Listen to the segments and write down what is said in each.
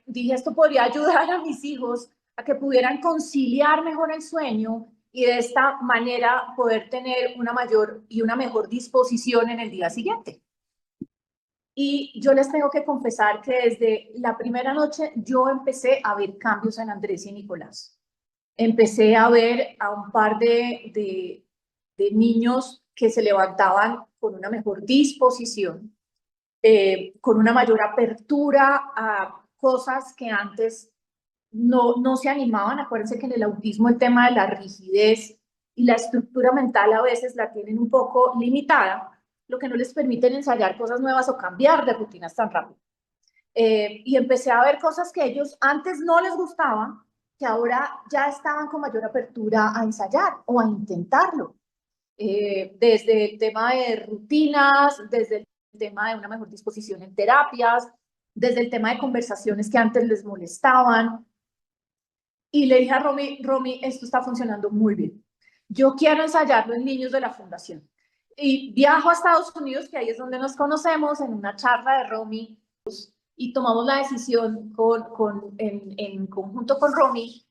dije, esto podría ayudar a mis hijos a que pudieran conciliar mejor el sueño y de esta manera poder tener una mayor y una mejor disposición en el día siguiente. Y yo les tengo que confesar que desde la primera noche yo empecé a ver cambios en Andrés y Nicolás. Empecé a ver a un par de niños que se levantaban con una mejor disposición, con una mayor apertura a cosas que antes no se animaban. Acuérdense que en el autismo el tema de la rigidez y la estructura mental a veces la tienen un poco limitada, lo que no les permite ensayar cosas nuevas o cambiar de rutinas tan rápido. Y empecé a ver cosas que ellos antes no les gustaban, que ahora ya estaban con mayor apertura a ensayar o a intentarlo. Desde el tema de rutinas, desde el tema de una mejor disposición en terapias, desde el tema de conversaciones que antes les molestaban. Y le dije a Romy, esto está funcionando muy bien. Yo quiero ensayarlo en niños de la fundación. Y viajo a Estados Unidos, que ahí es donde nos conocemos, en una charla de Romy, y tomamos la decisión en conjunto con Romy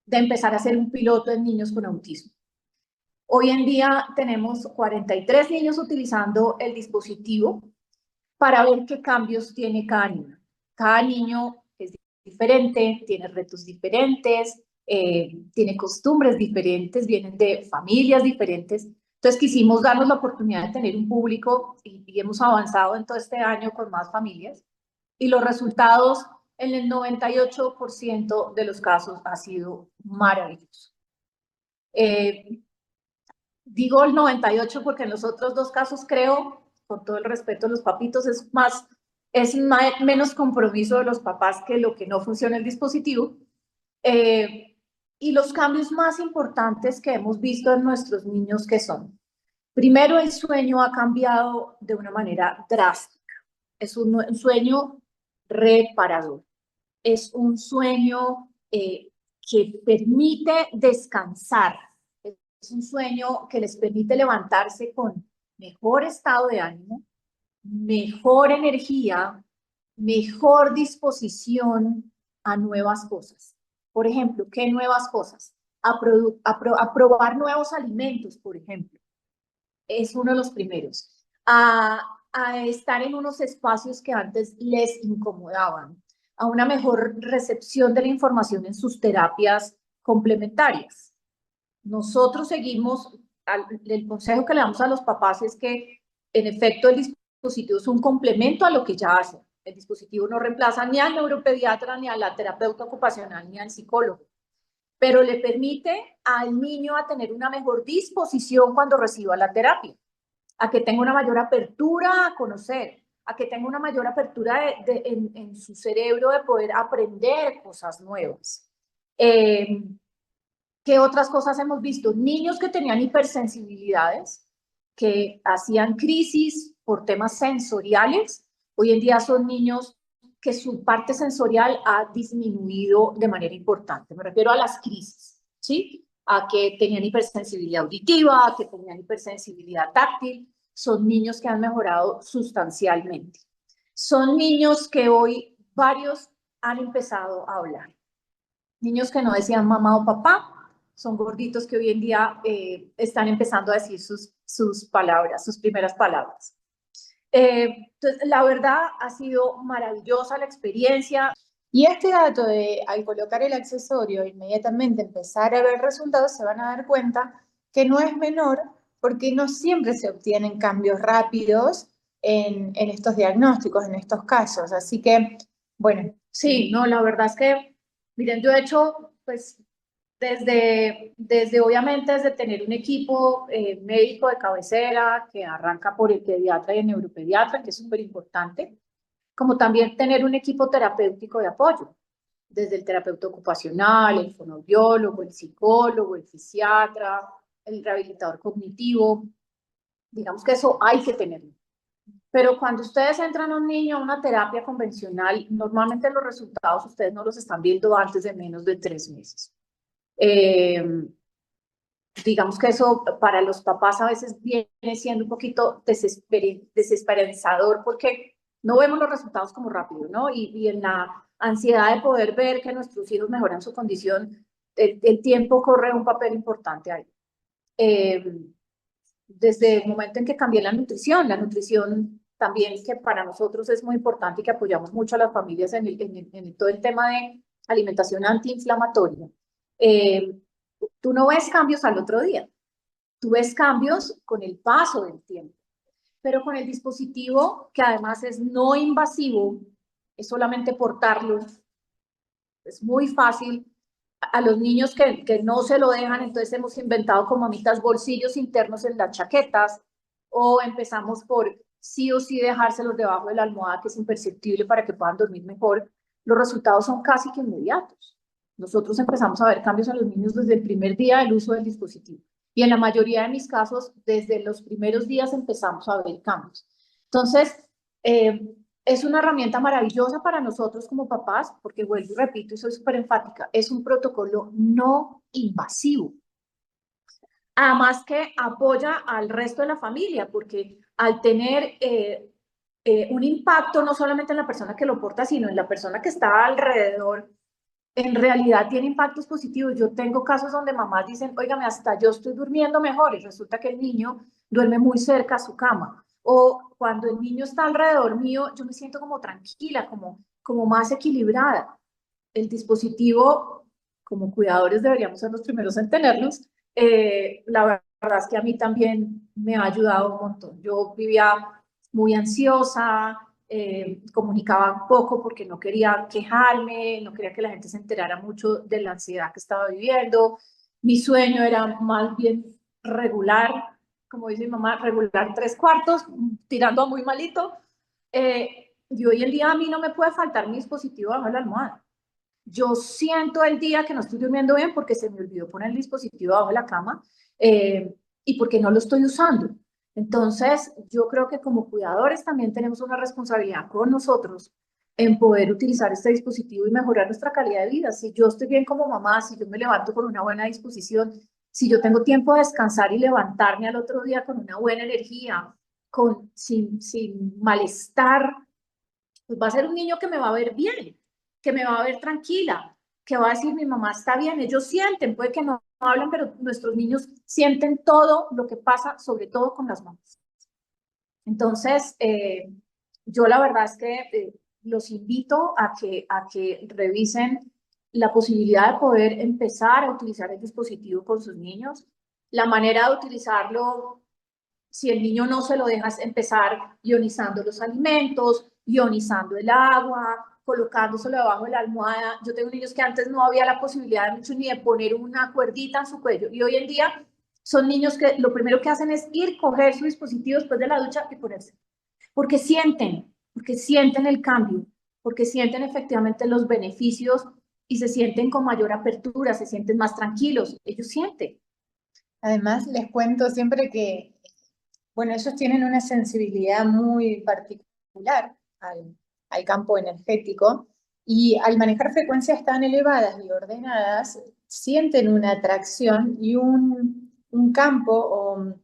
de empezar a hacer un piloto en niños con autismo. Hoy en día tenemos 43 niños utilizando el dispositivo para ver qué cambios tiene cada niño. Cada niño es diferente, tiene retos diferentes, tiene costumbres diferentes, vienen de familias diferentes. Entonces quisimos darnos la oportunidad de tener un público y hemos avanzado en todo este año con más familias. Y los resultados en el 98% de los casos ha sido maravilloso. Digo el 98 porque en los otros dos casos creo, con todo el respeto a los papitos, menos compromiso de los papás que lo que no funciona el dispositivo. Y los cambios más importantes que hemos visto en nuestros niños, ¿qué son? Primero, el sueño ha cambiado de una manera drástica. Es un sueño reparador. Es un sueño que permite descansar. Es un sueño que les permite levantarse con mejor estado de ánimo, mejor energía, mejor disposición a nuevas cosas. Por ejemplo, ¿qué nuevas cosas? A probar nuevos alimentos, por ejemplo. Es uno de los primeros. A estar en unos espacios que antes les incomodaban. A una mejor recepción de la información en sus terapias complementarias. Nosotros seguimos, el consejo que le damos a los papás es que, en efecto, el dispositivo es un complemento a lo que ya hacen. El dispositivo no reemplaza ni al neuropediatra, ni a la terapeuta ocupacional, ni al psicólogo, pero le permite al niño a tener una mejor disposición cuando reciba la terapia, a que tenga una mayor apertura a conocer, a que tenga una mayor apertura en su cerebro de poder aprender cosas nuevas. ¿Qué otras cosas hemos visto? Niños que tenían hipersensibilidades, que hacían crisis por temas sensoriales, hoy en día son niños que su parte sensorial ha disminuido de manera importante. Me refiero a las crisis, ¿sí? A que tenían hipersensibilidad auditiva, a que tenían hipersensibilidad táctil. Son niños que han mejorado sustancialmente. Son niños que hoy varios han empezado a hablar. Niños que no decían mamá o papá, son gorditos que hoy en día están empezando a decir sus palabras, sus primeras palabras. Entonces, la verdad ha sido maravillosa la experiencia. Y este dato de al colocar el accesorio inmediatamente empezar a ver resultados, se van a dar cuenta que no es menor porque no siempre se obtienen cambios rápidos en estos diagnósticos, en estos casos. Así que, bueno. Sí, no, la verdad es que, miren, yo he hecho, pues, desde obviamente, desde tener un equipo médico de cabecera que arranca por el pediatra y el neuropediatra, que es súper importante, como también tener un equipo terapéutico de apoyo, desde el terapeuta ocupacional, el fonoaudiólogo, el psicólogo, el fisiatra, el rehabilitador cognitivo. Digamos que eso hay que tenerlo. Pero cuando ustedes entran a un niño a una terapia convencional, normalmente los resultados ustedes no los están viendo antes de menos de 3 meses. Digamos que eso para los papás a veces viene siendo un poquito desesperanzador porque no vemos los resultados como rápido, ¿no? Y en la ansiedad de poder ver que nuestros hijos mejoran su condición, el tiempo corre un papel importante ahí. Desde el momento en que cambié la nutrición también que para nosotros es muy importante y que apoyamos mucho a las familias en todo el tema de alimentación antiinflamatoria. Tú no ves cambios al otro día, tú ves cambios con el paso del tiempo, pero con el dispositivo que además es no invasivo, es solamente portarlo, es muy fácil. A los niños que no se lo dejan, entonces hemos inventado como mamitas bolsillos internos en las chaquetas, o empezamos por sí o sí dejárselos debajo de la almohada, que es imperceptible para que puedan dormir mejor. Los resultados son casi que inmediatos. Nosotros empezamos a ver cambios en los niños desde el primer día del uso del dispositivo. Y en la mayoría de mis casos, desde los primeros días empezamos a ver cambios. Entonces, es una herramienta maravillosa para nosotros como papás, porque vuelvo y repito y soy súper enfática, es un protocolo no invasivo. Además que apoya al resto de la familia, porque al tener un impacto no solamente en la persona que lo porta, sino en la persona que está alrededor, en realidad tiene impactos positivos. Yo tengo casos donde mamás dicen, óigame, hasta yo estoy durmiendo mejor, y resulta que el niño duerme muy cerca a su cama. O cuando el niño está alrededor mío, yo me siento como tranquila, como más equilibrada. El dispositivo, como cuidadores, deberíamos ser los primeros en tenerlos. La verdad es que a mí también me ha ayudado un montón. Yo vivía muy ansiosa, comunicaba poco porque no quería quejarme, no quería que la gente se enterara mucho de la ansiedad que estaba viviendo. Mi sueño era más bien regular, como dice mi mamá, regular 3/4, tirando a muy malito. Y hoy en día a mí no me puede faltar mi dispositivo bajo la almohada. Yo siento el día que no estoy durmiendo bien porque se me olvidó poner el dispositivo bajo la cama y porque no lo estoy usando. Entonces, yo creo que como cuidadores también tenemos una responsabilidad con nosotros en poder utilizar este dispositivo y mejorar nuestra calidad de vida. Si yo estoy bien como mamá, si yo me levanto con una buena disposición, si yo tengo tiempo de descansar y levantarme al otro día con una buena energía, sin malestar, pues va a ser un niño que me va a ver bien, que me va a ver tranquila, que va a decir mi mamá está bien. Ellos sienten, puede que no hablan, pero nuestros niños sienten todo lo que pasa, sobre todo con las mamás. Entonces, yo la verdad es que los invito a que revisen la posibilidad de poder empezar a utilizar el dispositivo con sus niños. La manera de utilizarlo, si el niño no se lo deja, es empezar ionizando los alimentos, ionizando el agua, colocándoselo debajo de la almohada. Yo tengo niños que antes no había la posibilidad de mucho ni de poner una cuerdita en su cuello, y hoy en día son niños que lo primero que hacen es ir, coger su dispositivo después de la ducha y ponerse, porque sienten el cambio, porque sienten efectivamente los beneficios y se sienten con mayor apertura, se sienten más tranquilos, ellos sienten. Además, les cuento siempre que, bueno, ellos tienen una sensibilidad muy particular al campo energético, y al manejar frecuencias tan elevadas y ordenadas, sienten una atracción y un campo o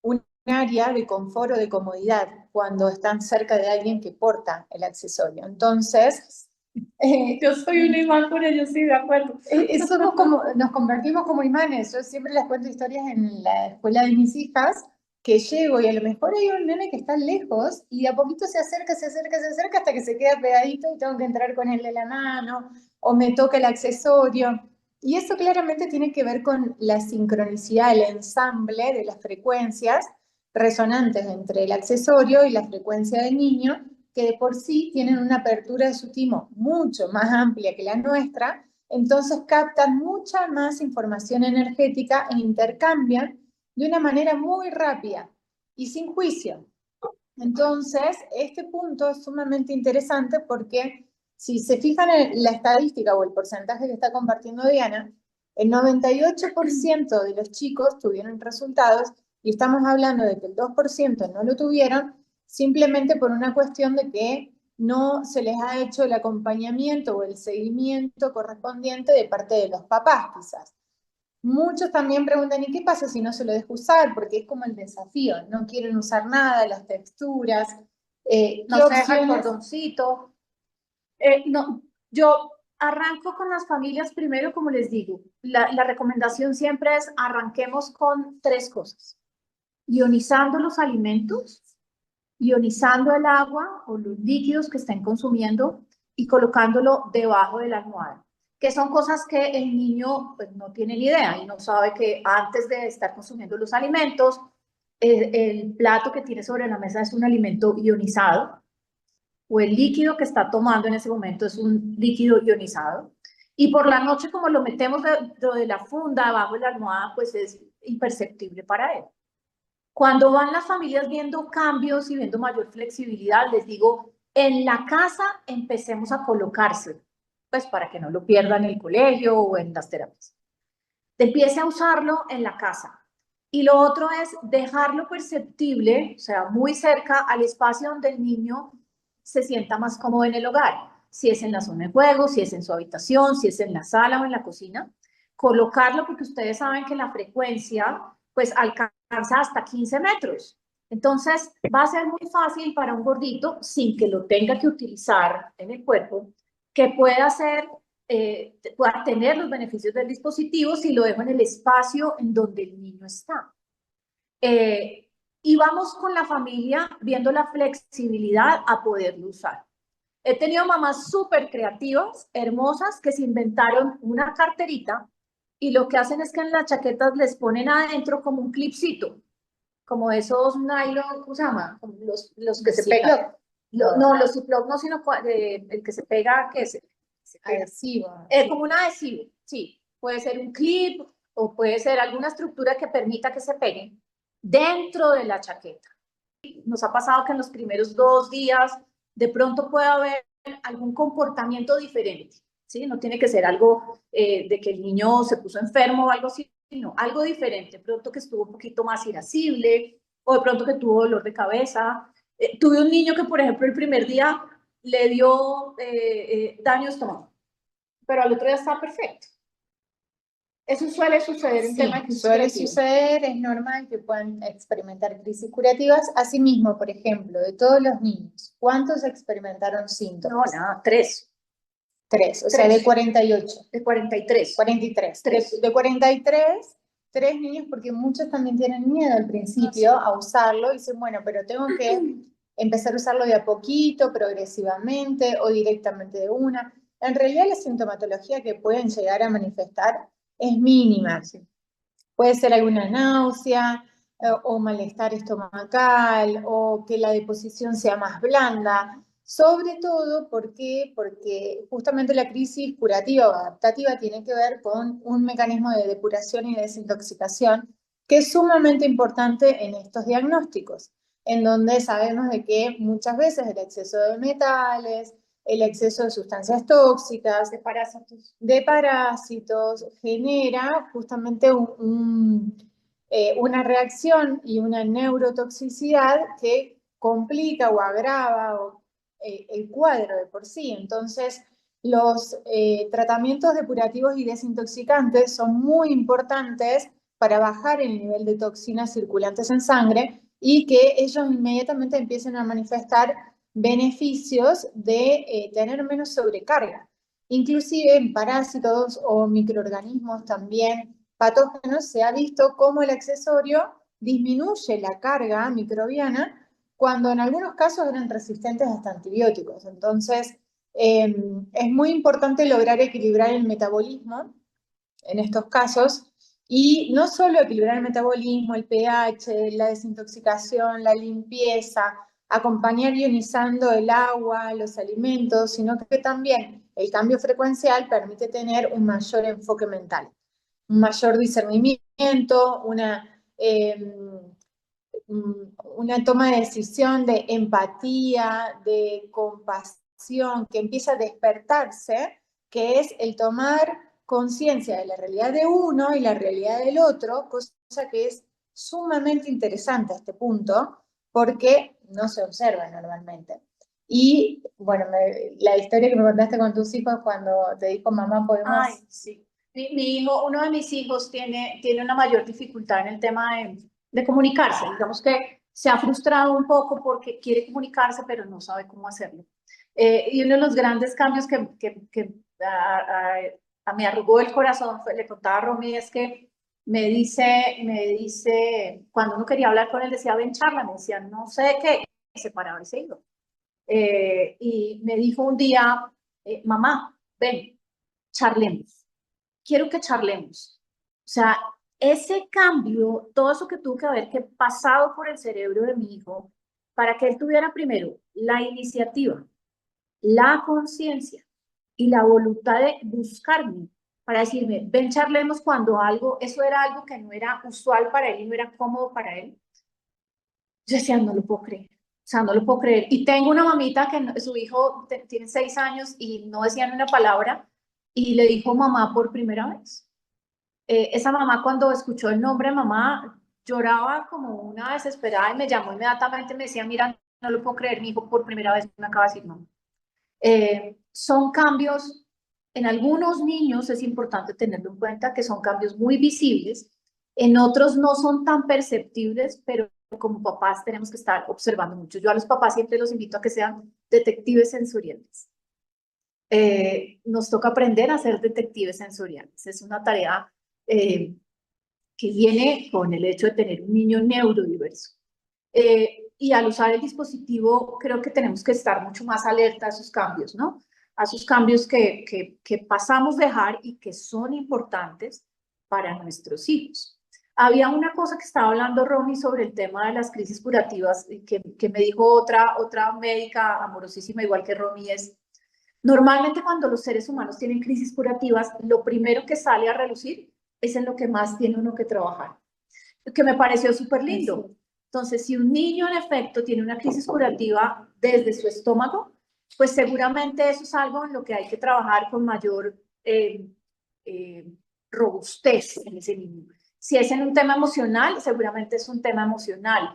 un área de confort o de comodidad cuando están cerca de alguien que porta el accesorio. Entonces, yo soy un imán con ellos, sí, de acuerdo. Somos como, nos convertimos como imanes. Yo siempre les cuento historias en la escuela de mis hijas, que llego y a lo mejor hay un nene que está lejos y de a poquito se acerca, se acerca, se acerca hasta que se queda pegadito y tengo que entrar con él de la mano o me toca el accesorio. Y eso claramente tiene que ver con la sincronicidad, el ensamble de las frecuencias resonantes entre el accesorio y la frecuencia del niño, que de por sí tienen una apertura de su timo mucho más amplia que la nuestra. Entonces captan mucha más información energética e intercambian de una manera muy rápida y sin juicio. Entonces, este punto es sumamente interesante porque si se fijan en la estadística o el porcentaje que está compartiendo Diana, el 98% de los chicos tuvieron resultados, y estamos hablando de que el 2% no lo tuvieron simplemente por una cuestión de que no se les ha hecho el acompañamiento o el seguimiento correspondiente de parte de los papás, quizás. Muchos también preguntan, ¿y qué pasa si no se lo dejo usar? Porque es como el desafío, no quieren usar nada, las texturas. No se deja el cordoncito. No, Yo arranco con las familias primero, como les digo, la recomendación siempre es arranquemos con 3 cosas: ionizando los alimentos, ionizando el agua o los líquidos que estén consumiendo y colocándolo debajo de la almohada, que son cosas que el niño pues, no tiene ni idea y no sabe que antes de estar consumiendo los alimentos, el plato que tiene sobre la mesa es un alimento ionizado, o el líquido que está tomando en ese momento es un líquido ionizado. Y por la noche, como lo metemos dentro de la funda, abajo de la almohada, pues es imperceptible para él. Cuando van las familias viendo cambios y viendo mayor flexibilidad, les digo, en la casa empecemos a colocarse, pues para que no lo pierdan en el colegio o en las terapias. Empiece a usarlo en la casa. Y lo otro es dejarlo perceptible, o sea, muy cerca al espacio donde el niño se sienta más cómodo en el hogar. Si es en la zona de juego, si es en su habitación, si es en la sala o en la cocina. Colocarlo porque ustedes saben que la frecuencia pues alcanza hasta 15 metros. Entonces va a ser muy fácil para un gordito, sin que lo tenga que utilizar en el cuerpo, que pueda hacer pueda tener los beneficios del dispositivo si lo dejo en el espacio en donde el niño está. Y vamos con la familia viendo la flexibilidad a poderlo usar. He tenido mamás súper creativas, hermosas, que se inventaron una carterita y lo que hacen es que en las chaquetas les ponen adentro como un clipcito, como esos nylon, ¿cómo se llama? Los que se pegan. No, los Ziploc no, sino el que se pega, que se pega. Adhesivo. Es como un adhesivo, sí. Puede ser un clip o puede ser alguna estructura que permita que se peguen dentro de la chaqueta. Nos ha pasado que en los primeros 2 días de pronto puede haber algún comportamiento diferente, ¿sí? No tiene que ser algo de que el niño se puso enfermo o algo así, sino algo diferente. De pronto que estuvo un poquito más irascible o de pronto que tuvo dolor de cabeza. Tuve un niño que, por ejemplo, el primer día le dio daño estómago, pero al otro día estaba perfecto. Eso suele suceder en temas de suele suceder, es normal que puedan experimentar crisis curativas. Asimismo, por ejemplo, de todos los niños, ¿cuántos experimentaron síntomas? No, nada, 3. 3, o sea, de 48. De 43. 43. 3. De 43, 3 niños, porque muchos también tienen miedo al principio a usarlo y dicen, bueno, pero tengo que empezar a usarlo de a poquito, progresivamente o directamente de una. En realidad la sintomatología que pueden llegar a manifestar es mínima. Puede ser alguna náusea o malestar estomacal o que la deposición sea más blanda. Sobre todo, ¿por qué? Porque justamente la crisis curativa o adaptativa tiene que ver con un mecanismo de depuración y desintoxicación que es sumamente importante en estos diagnósticos, en donde sabemos de que muchas veces el exceso de metales, el exceso de sustancias tóxicas, de parásitos genera justamente una reacción y una neurotoxicidad que complica o agrava el cuadro de por sí. Entonces, los tratamientos depurativos y desintoxicantes son muy importantes para bajar el nivel de toxinas circulantes en sangre y que ellos inmediatamente empiecen a manifestar beneficios de tener menos sobrecarga. Inclusive en parásitos o microorganismos también patógenos se ha visto cómo el accesorio disminuye la carga microbiana cuando en algunos casos eran resistentes hasta antibióticos. Entonces, es muy importante lograr equilibrar el metabolismo en estos casos y no solo equilibrar el metabolismo, el pH, la desintoxicación, la limpieza, acompañar ionizando el agua, los alimentos, sino que también el cambio frecuencial permite tener un mayor enfoque mental, un mayor discernimiento, una toma de decisión de empatía, de compasión, que empieza a despertarse, que es el tomar conciencia de la realidad de uno y la realidad del otro, cosa que es sumamente interesante a este punto, porque no se observa normalmente. Y bueno, la historia que me contaste con tus hijos cuando te dijo mamá, podemos... Ay, sí. Mi hijo, uno de mis hijos tiene una mayor dificultad en el tema de comunicarse. Digamos que se ha frustrado un poco porque quiere comunicarse, pero no sabe cómo hacerlo. Y uno de los grandes cambios que me arrugó el corazón, le contaba a Romy, es que me dice, cuando uno quería hablar con él, decía, ven, charla, me decía, no sé qué, y se paraba y se iba. Y me dijo un día, mamá, ven, charlemos, quiero que charlemos. O sea, ese cambio, todo eso que tuvo que haber que pasado por el cerebro de mi hijo, para que él tuviera primero la iniciativa, la conciencia y la voluntad de buscarme para decirme, ven, charlemos cuando algo, eso era algo que no era usual para él y no era cómodo para él. Yo decía, no lo puedo creer. O sea, no lo puedo creer. Y tengo una mamita que su hijo tiene 6 años y no decía ni una palabra y le dijo mamá por primera vez. Esa mamá cuando escuchó el nombre mamá lloraba como una desesperada y me llamó inmediatamente y me decía, mira, no lo puedo creer, mi hijo por primera vez me acaba de decir mamá. Son cambios, en algunos niños es importante tenerlo en cuenta que son cambios muy visibles, en otros no son tan perceptibles, pero como papás tenemos que estar observando mucho. Yo a los papás siempre los invito a que sean detectives sensoriales. Nos toca aprender a ser detectives sensoriales. Es una tarea que viene con el hecho de tener un niño neurodiverso. Y al usar el dispositivo creo que tenemos que estar mucho más alerta a esos cambios, ¿no? A esos cambios que pasamos a dejar y que son importantes para nuestros hijos. Había una cosa que estaba hablando Romy sobre el tema de las crisis curativas que me dijo otra médica amorosísima, igual que Romy, es normalmente cuando los seres humanos tienen crisis curativas, lo primero que sale a relucir es en lo que más tiene uno que trabajar, que me pareció súper lindo. Entonces, si un niño en efecto tiene una crisis curativa desde su estómago, pues seguramente eso es algo en lo que hay que trabajar con mayor robustez en ese niño. Si es en un tema emocional, seguramente es un tema emocional.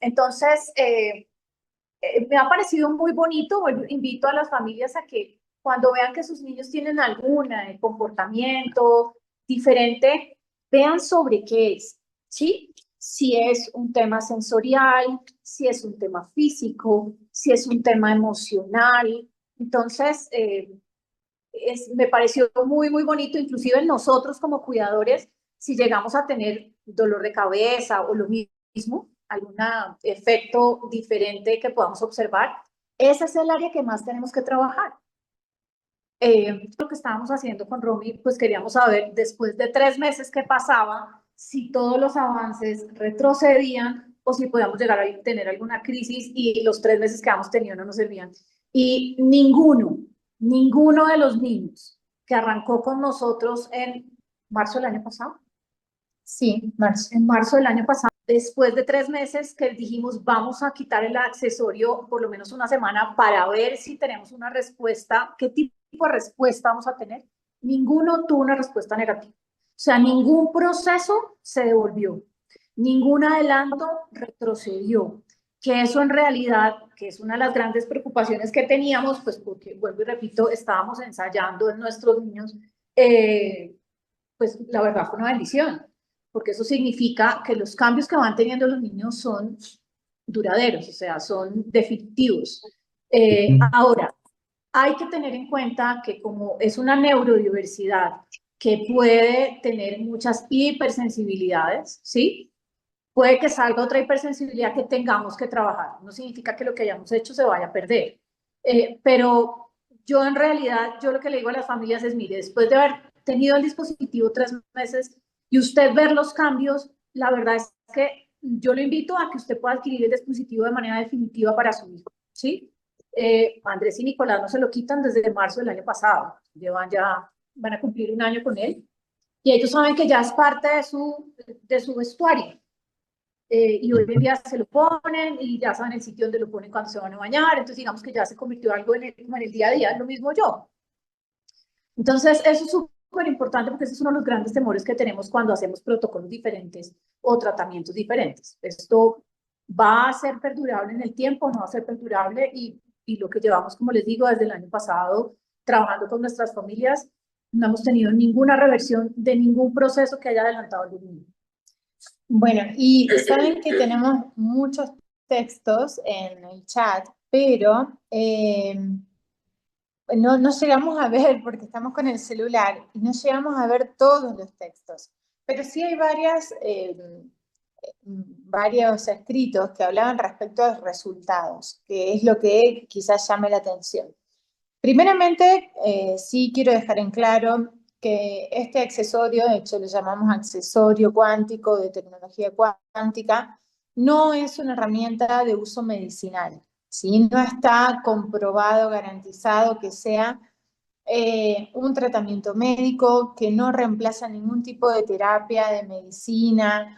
Entonces, me ha parecido muy bonito. Invito a las familias a que cuando vean que sus niños tienen algún comportamiento diferente, vean sobre qué es, ¿sí? Si es un tema sensorial, si es un tema físico, si es un tema emocional. Entonces, me pareció muy, muy bonito, inclusive nosotros como cuidadores, si llegamos a tener dolor de cabeza o lo mismo, algún efecto diferente que podamos observar, ese es el área que más tenemos que trabajar. Lo que estábamos haciendo con Romy, pues queríamos saber, después de 3 meses, qué pasaba, si todos los avances retrocedían o si podíamos llegar a tener alguna crisis y los 3 meses que hemos tenido no nos servían. Y ninguno de los niños que arrancó con nosotros en marzo del año pasado. Sí, marzo. En marzo del año pasado, después de 3 meses que dijimos vamos a quitar el accesorio por lo menos una semana para ver si tenemos una respuesta, qué tipo de respuesta vamos a tener, ninguno tuvo una respuesta negativa. O sea, ningún proceso se devolvió, ningún adelanto retrocedió, que eso en realidad, que es una de las grandes preocupaciones que teníamos, pues porque, vuelvo y repito, estábamos ensayando en nuestros niños, pues la verdad fue una bendición, porque eso significa que los cambios que van teniendo los niños son duraderos, o sea, son definitivos. Ahora, hay que tener en cuenta que como es una neurodiversidad que puede tener muchas hipersensibilidades, ¿sí? Puede que salga otra hipersensibilidad que tengamos que trabajar. No significa que lo que hayamos hecho se vaya a perder. Pero yo en realidad, yo lo que le digo a las familias es, mire, después de haber tenido el dispositivo 3 meses y usted ver los cambios, la verdad es que yo lo invito a que usted pueda adquirir el dispositivo de manera definitiva para su hijo, ¿sí? Andrés y Nicolás no se lo quitan desde marzo del año pasado, van a cumplir 1 año con él, y ellos saben que ya es parte de su vestuario. Y hoy en día se lo ponen y ya saben el sitio donde lo ponen cuando se van a bañar, entonces digamos que ya se convirtió algo como en el día a día, lo mismo yo. Entonces eso es súper importante porque ese es uno de los grandes temores que tenemos cuando hacemos protocolos diferentes o tratamientos diferentes. Esto va a ser perdurable en el tiempo, no va a ser perdurable y lo que llevamos, como les digo, desde el año pasado trabajando con nuestras familias, no hemos tenido ninguna reversión de ningún proceso que haya adelantado el niño. Bueno, y saben que tenemos muchos textos en el chat pero no llegamos a ver, porque estamos con el celular, y no llegamos a ver todos los textos. Pero sí hay varios escritos que hablaban respecto a los resultados, que es lo que quizás llame la atención. Primeramente, sí quiero dejar en claro que este accesorio, de hecho lo llamamos accesorio cuántico de tecnología cuántica, no es una herramienta de uso medicinal, ¿sí? No está comprobado, garantizado que sea un tratamiento médico, que no reemplaza ningún tipo de terapia, de medicina,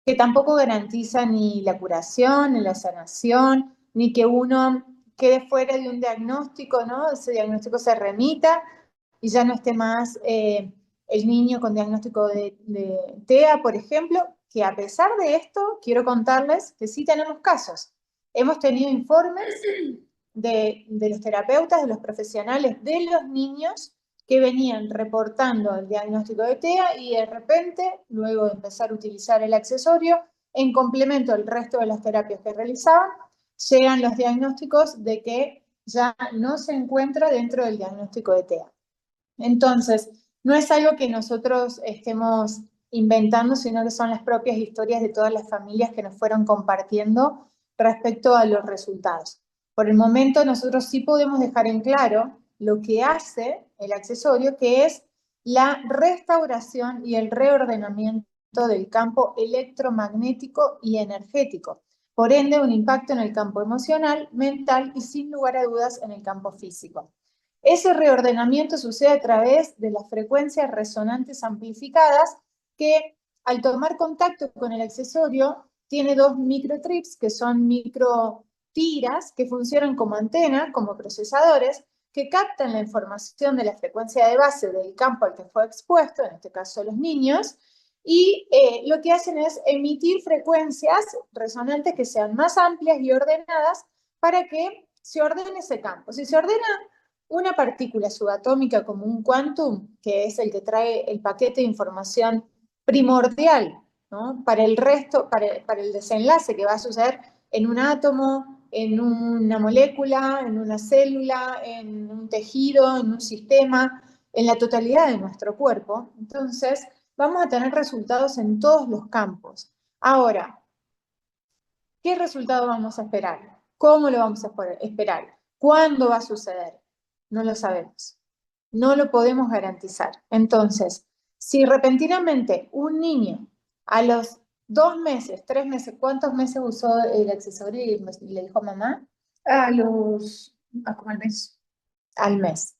que tampoco garantiza ni la curación, ni la sanación, ni que uno quede fuera de un diagnóstico, ¿no? Ese diagnóstico se remita y ya no esté más el niño con diagnóstico de TEA, por ejemplo, que a pesar de esto, quiero contarles que sí tenemos casos. Hemos tenido informes de los terapeutas, de los profesionales, de los niños que venían reportando el diagnóstico de TEA y de repente, luego de empezar a utilizar el accesorio, en complemento al resto de las terapias que realizaban, llegan los diagnósticos de que ya no se encuentra dentro del diagnóstico de TEA. Entonces, no es algo que nosotros estemos inventando, sino que son las propias historias de todas las familias que nos fueron compartiendo respecto a los resultados. Por el momento, nosotros sí podemos dejar en claro lo que hace el accesorio, que es la restauración y el reordenamiento del campo electromagnético y energético. Por ende, un impacto en el campo emocional, mental y, sin lugar a dudas, en el campo físico. Ese reordenamiento sucede a través de las frecuencias resonantes amplificadas que, al tomar contacto con el accesorio, tiene dos microtrips, que son microtiras, que funcionan como antena, como procesadores, que captan la información de la frecuencia de base del campo al que fue expuesto, en este caso los niños, y lo que hacen es emitir frecuencias resonantes que sean más amplias y ordenadas para que se ordene ese campo. Si se ordena una partícula subatómica como un quantum, que es el que trae el paquete de información primordial, ¿no? Para el resto, para el desenlace que va a suceder en un átomo, en una molécula, en una célula, en un tejido, en un sistema, en la totalidad de nuestro cuerpo. Entonces, vamos a tener resultados en todos los campos. Ahora, ¿qué resultado vamos a esperar? ¿Cómo lo vamos a esperar? ¿Cuándo va a suceder? No lo sabemos. No lo podemos garantizar. Entonces, si repentinamente un niño a los 2 meses, 3 meses, ¿cuántos meses usó el accesorio y le dijo a mamá? Como al mes. Al mes.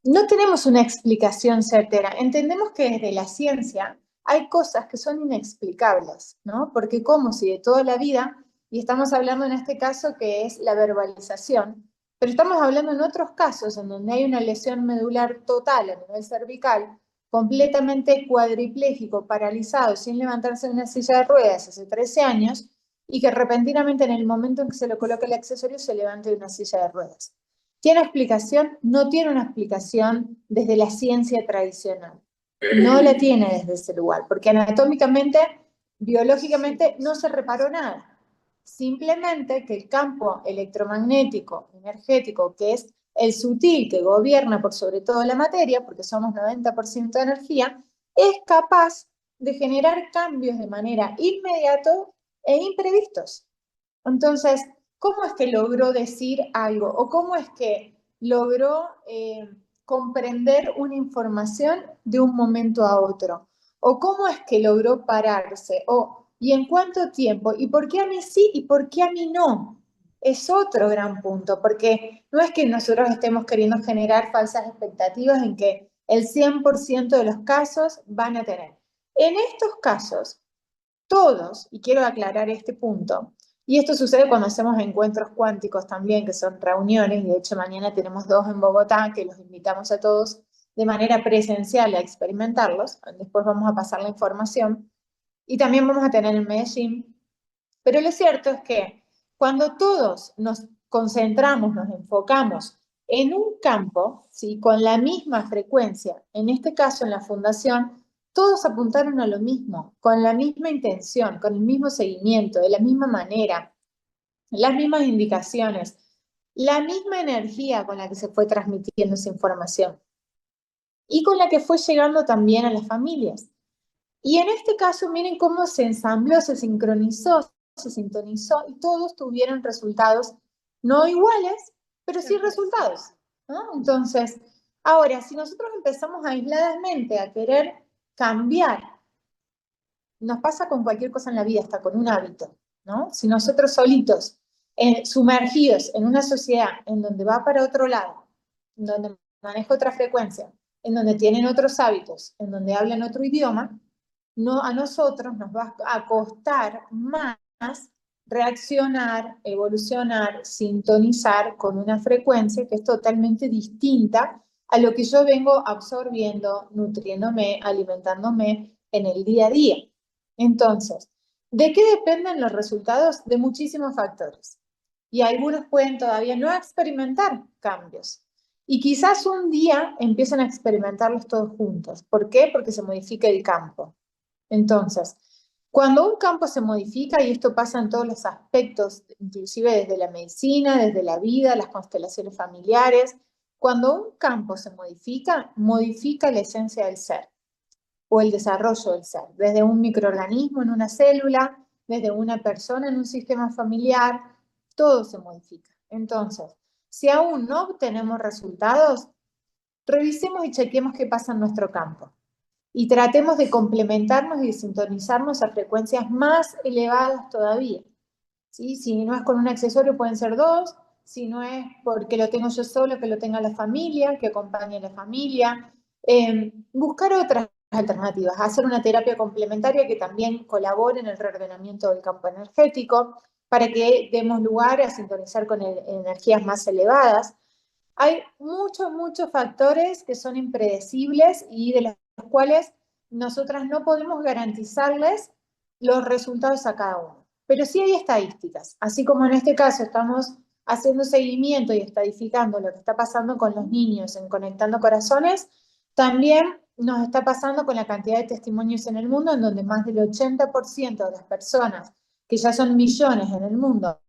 No tenemos una explicación certera. Entendemos que desde la ciencia hay cosas que son inexplicables, ¿no? Porque como si de toda la vida, y estamos hablando en este caso que es la verbalización, pero estamos hablando en otros casos en donde hay una lesión medular total a nivel cervical, completamente cuadripléjico, paralizado, sin levantarse de una silla de ruedas hace 13 años, y que repentinamente en el momento en que se le coloca el accesorio se levante de una silla de ruedas. ¿Tiene explicación? No tiene una explicación desde la ciencia tradicional. No la tiene desde ese lugar, porque anatómicamente, biológicamente, no se reparó nada. Simplemente que el campo electromagnético, energético, que es el sutil que gobierna por sobre todo la materia, porque somos 90% de energía, es capaz de generar cambios de manera inmediata e imprevistos. Entonces, ¿cómo es que logró decir algo? ¿O cómo es que logró comprender una información de un momento a otro? ¿O cómo es que logró pararse? ¿Y en cuánto tiempo? ¿Y por qué a mí sí y por qué a mí no? Es otro gran punto, porque no es que nosotros estemos queriendo generar falsas expectativas en que el 100% de los casos van a tener. En estos casos, todos, y quiero aclarar este punto, y esto sucede cuando hacemos encuentros cuánticos también, que son reuniones, y de hecho mañana tenemos 2 en Bogotá, que los invitamos a todos de manera presencial a experimentarlos, después vamos a pasar la información, y también vamos a tener en Medellín, pero lo cierto es que cuando todos nos concentramos, nos enfocamos en un campo, ¿sí? Con la misma frecuencia, en este caso en la fundación, todos apuntaron a lo mismo, con la misma intención, con el mismo seguimiento, de la misma manera. las mismas indicaciones, la misma energía con la que se fue transmitiendo esa información y con la que fue llegando también a las familias. Y en este caso, miren cómo se ensambló, se sincronizó, se sintonizó y todos tuvieron resultados no iguales, pero sí resultados, ¿no? Entonces, ahora, si nosotros empezamos aisladamente a querer cambiar, nos pasa con cualquier cosa en la vida, hasta con un hábito, ¿no? Si nosotros solitos, sumergidos en una sociedad en donde va para otro lado, en donde maneja otra frecuencia, en donde tienen otros hábitos, en donde hablan otro idioma, no, a nosotros nos va a costar más reaccionar, evolucionar, sintonizar con una frecuencia que es totalmente distinta a lo que yo vengo absorbiendo, nutriéndome, alimentándome en el día a día. Entonces, ¿de qué dependen los resultados? De muchísimos factores. Y algunos pueden todavía no experimentar cambios. Y quizás un día empiecen a experimentarlos todos juntos. ¿Por qué? Porque se modifica el campo. Entonces, cuando un campo se modifica, y esto pasa en todos los aspectos, inclusive desde la medicina, desde la vida, las constelaciones familiares, cuando un campo se modifica, modifica la esencia del ser o el desarrollo del ser, desde un microorganismo en una célula, desde una persona en un sistema familiar, todo se modifica. Entonces, si aún no obtenemos resultados, revisemos y chequemos qué pasa en nuestro campo y tratemos de complementarnos y de sintonizarnos a frecuencias más elevadas todavía. ¿Sí? Si no es con un accesorio, pueden ser dos. Si no es porque lo tengo yo solo, que lo tenga la familia, que acompañe a la familia. Buscar otras alternativas, hacer una terapia complementaria que también colabore en el reordenamiento del campo energético para que demos lugar a sintonizar con energías más elevadas. Hay muchos factores que son impredecibles y de los cuales nosotras no podemos garantizarles los resultados a cada uno. Pero sí hay estadísticas, así como en este caso estamos haciendo seguimiento y estadificando lo que está pasando con los niños en Conectando Corazones, también nos está pasando con la cantidad de testimonios en el mundo, en donde más del 80% de las personas, que ya son millones en el mundo,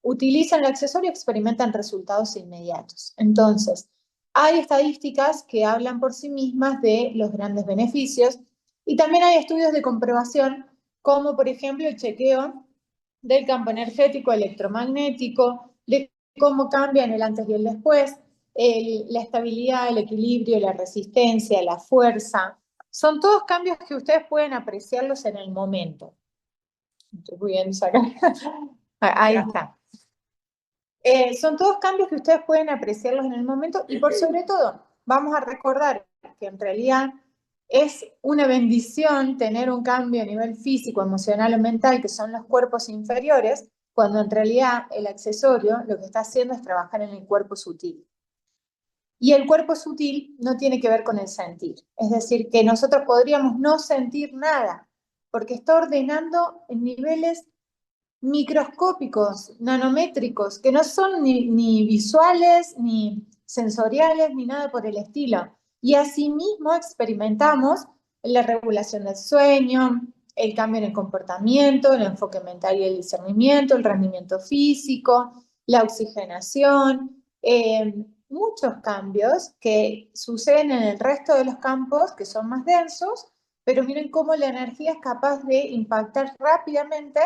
utilizan el accesorio y experimentan resultados inmediatos. Entonces, hay estadísticas que hablan por sí mismas de los grandes beneficios y también hay estudios de comprobación, como por ejemplo el chequeo del campo energético electromagnético, de cómo cambian el antes y el después, la estabilidad, el equilibrio, la resistencia, la fuerza. Son todos cambios que ustedes pueden apreciarlos en el momento. Estoy pudiendo sacar. Ahí está. Son todos cambios que ustedes pueden apreciarlos en el momento y por sobre todo vamos a recordar que en realidad es una bendición tener un cambio a nivel físico, emocional o mental, que son los cuerpos inferiores, cuando en realidad el accesorio lo que está haciendo es trabajar en el cuerpo sutil. Y el cuerpo sutil no tiene que ver con el sentir. Es decir, que nosotros podríamos no sentir nada, porque está ordenando en niveles microscópicos, nanométricos, que no son ni visuales, ni sensoriales, ni nada por el estilo. Y asimismo experimentamos la regulación del sueño, el cambio en el comportamiento, el enfoque mental y el discernimiento, el rendimiento físico, la oxigenación, muchos cambios que suceden en el resto de los campos que son más densos, pero miren cómo la energía es capaz de impactar rápidamente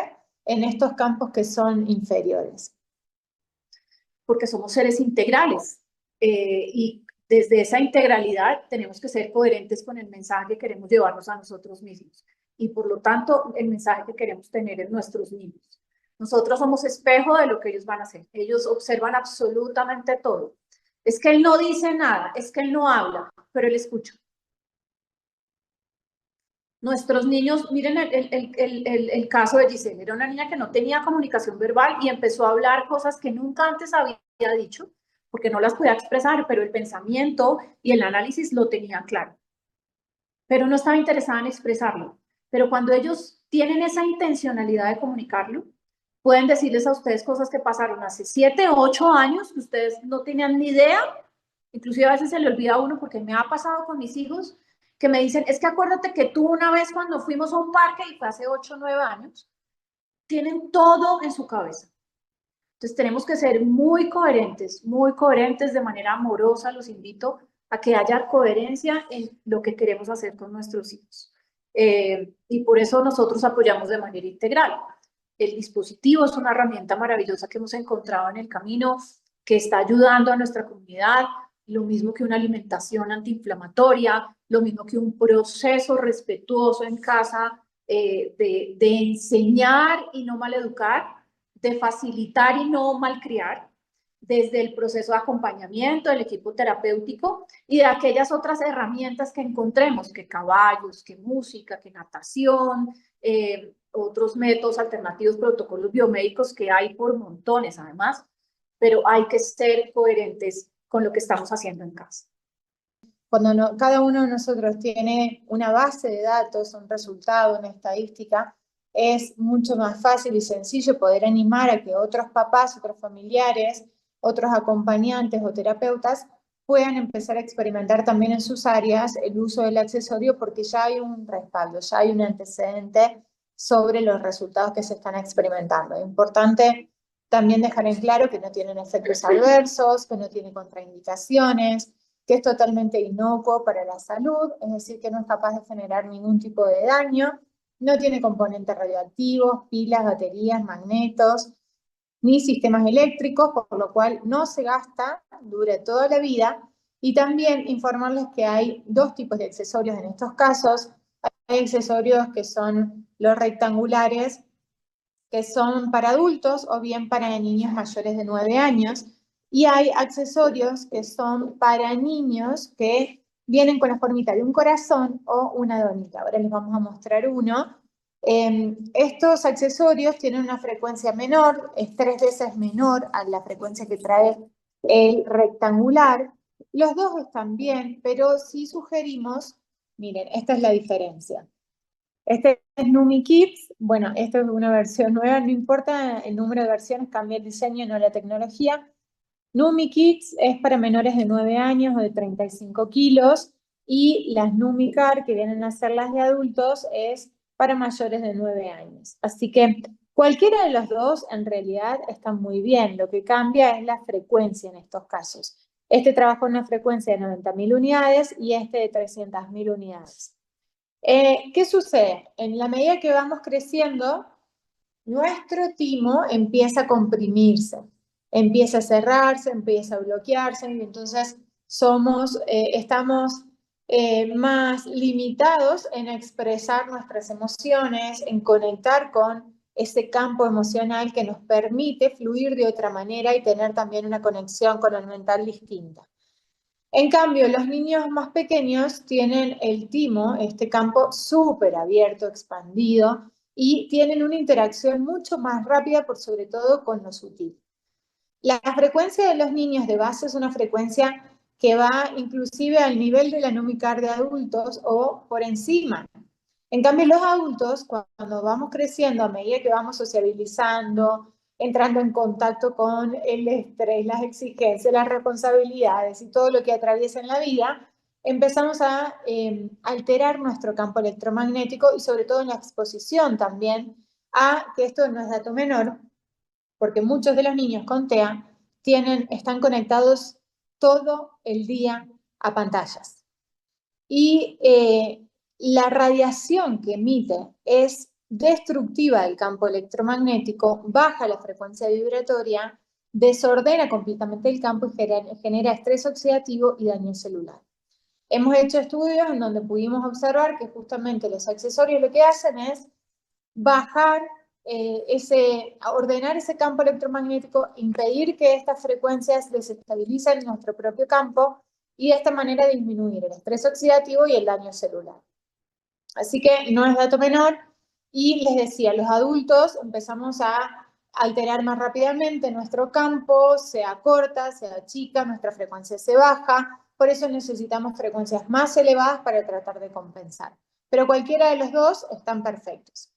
en estos campos que son inferiores. Porque somos seres integrales y desde esa integralidad tenemos que ser coherentes con el mensaje que queremos llevarnos a nosotros mismos y por lo tanto el mensaje que queremos tener en nuestros niños. Nosotros somos espejo de lo que ellos van a hacer. Ellos observan absolutamente todo. Es que él no dice nada, es que él no habla, pero él escucha. Nuestros niños, miren el caso de Giselle, era una niña que no tenía comunicación verbal y empezó a hablar cosas que nunca antes había dicho, porque no las podía expresar, pero el pensamiento y el análisis lo tenía claro. Pero no estaba interesada en expresarlo. Pero cuando ellos tienen esa intencionalidad de comunicarlo, pueden decirles a ustedes cosas que pasaron hace 7 o 8 años, que ustedes no tenían ni idea, inclusive a veces se le olvida a uno, porque me ha pasado con mis hijos, que me dicen, es que acuérdate que tú una vez cuando fuimos a un parque, y fue hace 8 o 9 años, tienen todo en su cabeza. Entonces tenemos que ser muy coherentes de manera amorosa. Los invito a que haya coherencia en lo que queremos hacer con nuestros hijos. Y por eso nosotros apoyamos de manera integral. El dispositivo es una herramienta maravillosa que hemos encontrado en el camino, que está ayudando a nuestra comunidad, lo mismo que una alimentación antiinflamatoria, lo mismo que un proceso respetuoso en casa, de enseñar y no maleducar, de facilitar y no malcriar, desde el proceso de acompañamiento del equipo terapéutico y de aquellas otras herramientas que encontremos, que caballos, que música, que natación, otros métodos alternativos, protocolos biomédicos que hay por montones además, pero hay que ser coherentes con lo que estamos haciendo en casa. Cuando cada uno de nosotros tiene una base de datos, un resultado, una estadística, es mucho más fácil y sencillo poder animar a que otros papás, otros familiares, otros acompañantes o terapeutas puedan empezar a experimentar también en sus áreas el uso del accesorio, porque ya hay un respaldo, ya hay un antecedente sobre los resultados que se están experimentando. Es importante también dejar en claro que no tienen efectos adversos, que no tiene contraindicaciones, que es totalmente inocuo para la salud, es decir, que no es capaz de generar ningún tipo de daño, no tiene componentes radioactivos, pilas, baterías, magnetos, ni sistemas eléctricos, por lo cual no se gasta, dura toda la vida. Y también informarles que hay dos tipos de accesorios en estos casos. Hay accesorios que son los rectangulares, que son para adultos o bien para niños mayores de 9 años. Y hay accesorios que son para niños que vienen con la formita de un corazón o una donita. Ahora les vamos a mostrar uno. Estos accesorios tienen una frecuencia menor, es 3 veces menor a la frecuencia que trae el rectangular. Los dos están bien, pero sí sugerimos, miren, esta es la diferencia. Este es Numi Kids, bueno, esto es una versión nueva, no importa el número de versiones, cambia el diseño, no la tecnología. Numi Kids es para menores de 9 años o de 35 kilos, y las Numi Car, que vienen a ser las de adultos, es para mayores de 9 años. Así que cualquiera de los dos en realidad está muy bien, lo que cambia es la frecuencia en estos casos. Este trabaja en una frecuencia de 90.000 unidades y este de 300.000 unidades. ¿Qué sucede? En la medida que vamos creciendo, nuestro timo empieza a comprimirse, empieza a cerrarse, empieza a bloquearse, y entonces estamos más limitados en expresar nuestras emociones, en conectar con ese campo emocional que nos permite fluir de otra manera y tener también una conexión con el mental distinta. En cambio, los niños más pequeños tienen el timo, este campo súper abierto, expandido, y tienen una interacción mucho más rápida, por sobre todo con lo sutil. La frecuencia de los niños de base es una frecuencia que va inclusive al nivel de la Numicar de adultos o por encima. En cambio, los adultos, cuando vamos creciendo, a medida que vamos sociabilizando, entrando en contacto con el estrés, las exigencias, las responsabilidades y todo lo que atraviesa en la vida, empezamos a alterar nuestro campo electromagnético y sobre todo en la exposición también a, que esto no es dato menor, porque muchos de los niños con TEA están conectados todo el día a pantallas. Y la radiación que emite es destructiva del campo electromagnético, baja la frecuencia vibratoria, desordena completamente el campo y genera estrés oxidativo y daño celular. Hemos hecho estudios en donde pudimos observar que justamente los accesorios lo que hacen es bajar ordenar ese campo electromagnético, impedir que estas frecuencias desestabilicen nuestro propio campo y de esta manera disminuir el estrés oxidativo y el daño celular. Así que no es dato menor. Y les decía, los adultos empezamos a alterar más rápidamente nuestro campo, se acorta, se achica, nuestra frecuencia se baja, por eso necesitamos frecuencias más elevadas para tratar de compensar. Pero cualquiera de los dos están perfectos.